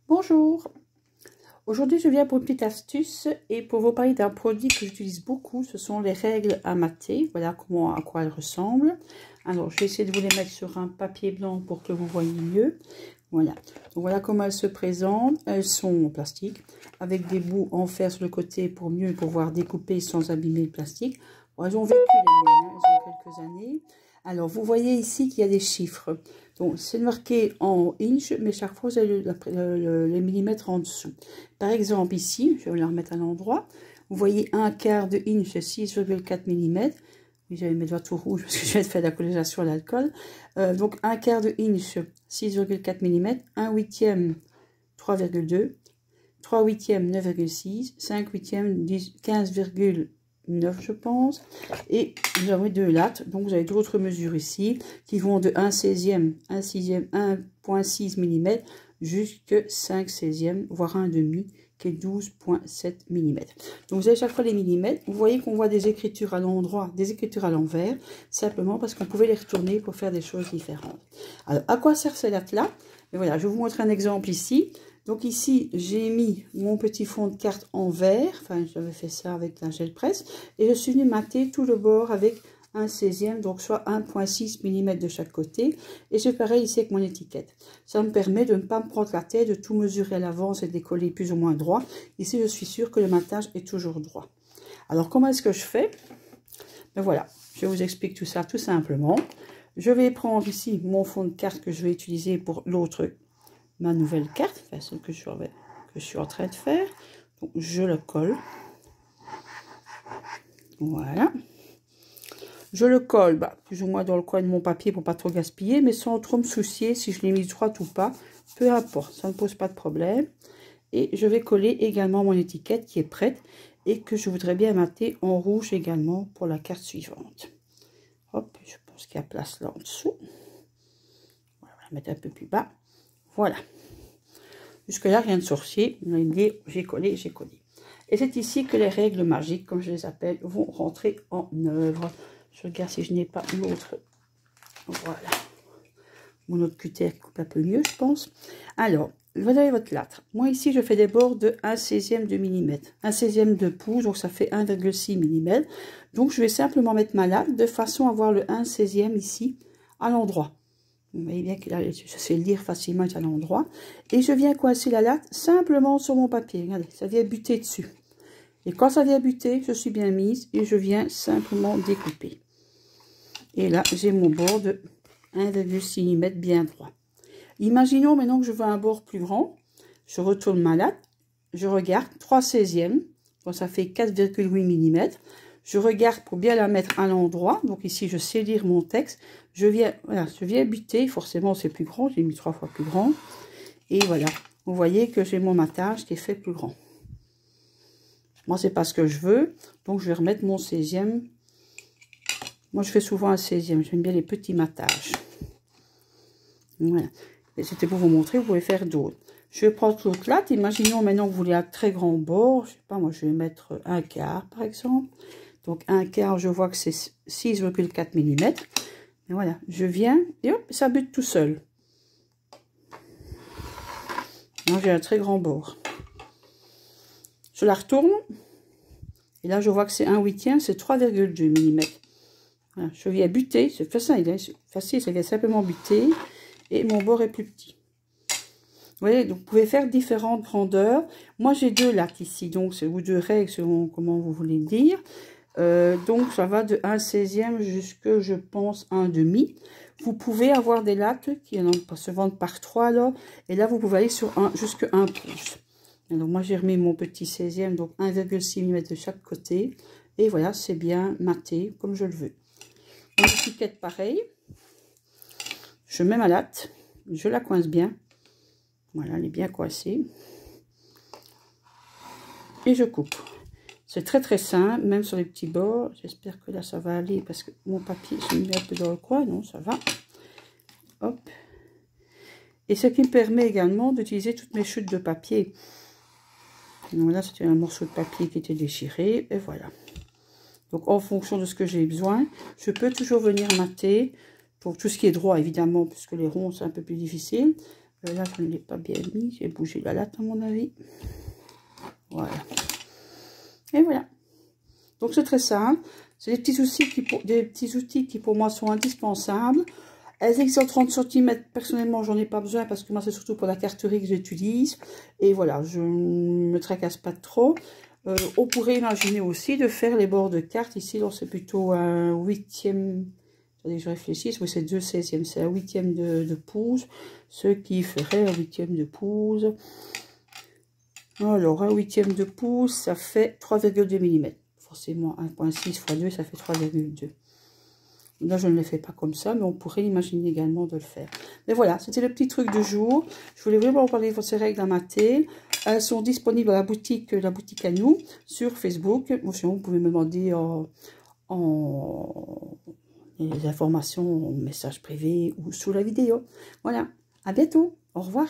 Bonjour, aujourd'hui je viens pour une petite astuce et pour vous parler d'un produit que j'utilise beaucoup, ce sont les règles à mater. Voilà à quoi elles ressemblent. Alors je vais essayer de vous les mettre sur un papier blanc pour que vous voyez mieux. Voilà, donc voilà comment elles se présentent. Elles sont en plastique avec des bouts en fer sur le côté pour mieux pouvoir découper sans abîmer le plastique. Bon, elles ont vécu les miennes, elles ont quelques années. Alors vous voyez ici qu'il y a des chiffres. Donc, c'est marqué en inch, mais chaque fois, vous avez les millimètres en dessous. Par exemple, ici, je vais la remettre à l'endroit. Vous voyez un quart de inch, 6,4 mm. Oui, j'avais mes doigts tout rouges parce que je viens de faire la collation à l'alcool. Donc, un quart de inch, 6,4 mm. Un huitième, 3,2. 3 huitièmes, 9,6. 5 huitièmes, 15,9 je pense, et vous avez deux lattes, donc vous avez d'autres mesures ici qui vont de 1 16e, 1 6e, 1,6 mm jusqu'à 5 16e, voire 1 demi qui est 12,7 mm. Donc vous avez chaque fois les millimètres. Vous voyez qu'on voit des écritures à l'endroit, des écritures à l'envers, simplement parce qu'on pouvait les retourner pour faire des choses différentes. Alors à quoi sert ces lattes là? Et voilà, je vais vous montrer un exemple ici. Donc ici, j'ai mis mon petit fond de carte en vert. Enfin, j'avais fait ça avec la gel presse. Et je suis venue mater tout le bord avec un 16e, donc soit 1,6 mm de chaque côté. Et c'est pareil ici avec mon étiquette. Ça me permet de ne pas me prendre la tête, de tout mesurer à l'avance et de les coller plus ou moins droit. Ici, je suis sûre que le matage est toujours droit. Alors, comment est-ce que je fais? Ben voilà, je vous explique tout ça tout simplement. Je vais prendre ici mon fond de carte que je vais utiliser pour l'autre ma nouvelle carte, enfin celle que je suis en train de faire. Donc je le colle. Voilà. Je le colle plus ou moins dans le coin de mon papier pour pas trop gaspiller, mais sans trop me soucier si je l'ai mis droite ou pas. Peu importe, ça ne pose pas de problème. Et je vais coller également mon étiquette qui est prête et que je voudrais bien mater en rouge également pour la carte suivante. Hop, je pense qu'il y a place là en dessous. On va la mettre un peu plus bas. Voilà. Jusque là, rien de sorcier. Vous allez me dire, j'ai collé, j'ai collé. Et c'est ici que les règles magiques, comme je les appelle, vont rentrer en œuvre. Je regarde si je n'ai pas l'autre. Voilà. Mon autre cutter coupe un peu mieux, je pense. Alors, vous avez votre latte. Moi, ici, je fais des bords de 1 16e de millimètre. 1 16e de pouce, donc ça fait 1,6 mm. Donc, je vais simplement mettre ma latte de façon à avoir le 1 16e ici à l'endroit. Vous voyez bien que là, je sais le lire facilement à l'endroit. Et je viens coincer la latte simplement sur mon papier. Regardez, ça vient buter dessus. Et quand ça vient buter, je suis bien mise et je viens simplement découper. Et là, j'ai mon bord de 1,6 mm bien droit. Imaginons maintenant que je veux un bord plus grand. Je retourne ma latte. Je regarde 3 16e. Donc ça fait 4,8 mm. Je regarde pour bien la mettre à l'endroit. Donc ici, je sais lire mon texte. Je viens buter. Forcément, c'est plus grand. J'ai mis 3 fois plus grand. Et voilà. Vous voyez que j'ai mon matage qui est fait plus grand. Moi, c'est pas ce que je veux. Donc, je vais remettre mon 16e. Moi, je fais souvent un 16e. J'aime bien les petits matages. Voilà. C'était pour vous montrer. Vous pouvez faire d'autres. Je vais prendre l'autre latte. Imaginons maintenant que vous voulez un très grand bord. Je sais pas, moi, je vais mettre un quart, par exemple. Donc, un quart, je vois que c'est 6,4 mm. Et voilà, je viens et hop, ça bute tout seul. Moi, j'ai un très grand bord. Je la retourne. Et là, je vois que c'est 1 8e, c'est 3,2 mm. Voilà, je viens buter. C'est facile, ça vient simplement buter. Et mon bord est plus petit. Vous voyez, donc vous pouvez faire différentes grandeurs. Moi, j'ai deux lattes ici, donc c'est ou deux règles selon comment vous voulez le dire. Donc ça va de 1 16e jusqu'à, je pense, 1 demi. Vous pouvez avoir des lattes qui se vendent par 3 alors. Et là, vous pouvez aller sur jusqu'à 1 pouce. Alors moi, j'ai remis mon petit 16e, donc 1,6 mm de chaque côté. Et voilà, c'est bien maté comme je le veux. Mon étiquette, pareil. Je mets ma latte, je la coince bien. Voilà, elle est bien coincée. Et je coupe. C'est très très simple, même sur les petits bords. J'espère que là ça va aller parce que mon papier se met un peu dans le coin. Non, ça va. Hop. Et ce qui me permet également d'utiliser toutes mes chutes de papier. Donc là, c'était un morceau de papier qui était déchiré. Et voilà. Donc en fonction de ce que j'ai besoin, je peux toujours venir mater. Pour tout ce qui est droit, évidemment, puisque les ronds, c'est un peu plus difficile. Là, je ne l'ai pas bien mis. J'ai bougé la latte, à mon avis. Voilà. Et voilà. Donc, c'est très simple. C'est des petits outils qui, pour moi, sont indispensables. Elles existent en 30 cm. Personnellement, j'en ai pas besoin parce que moi, c'est surtout pour la carterie que j'utilise. Et voilà, je ne me tracasse pas trop. On pourrait imaginer aussi de faire les bords de carte. Ici, c'est plutôt un 8e. Attendez que je réfléchisse. Oui, c'est 2/16e. C'est un 8e de pouce. Ce qui ferait un 8e de pouce. Alors, un 8e de pouce, ça fait 3,2 mm. Forcément, 1,6 x 2, ça fait 3,2. Là, je ne le fais pas comme ça, mais on pourrait imaginer également de le faire. Mais voilà, c'était le petit truc du jour. Je voulais vraiment vous parler de ces règles à mater. Elles sont disponibles à la boutique à nous, sur Facebook. Bon, sinon, vous pouvez me demander les informations en message privé ou sous la vidéo. Voilà, à bientôt, au revoir.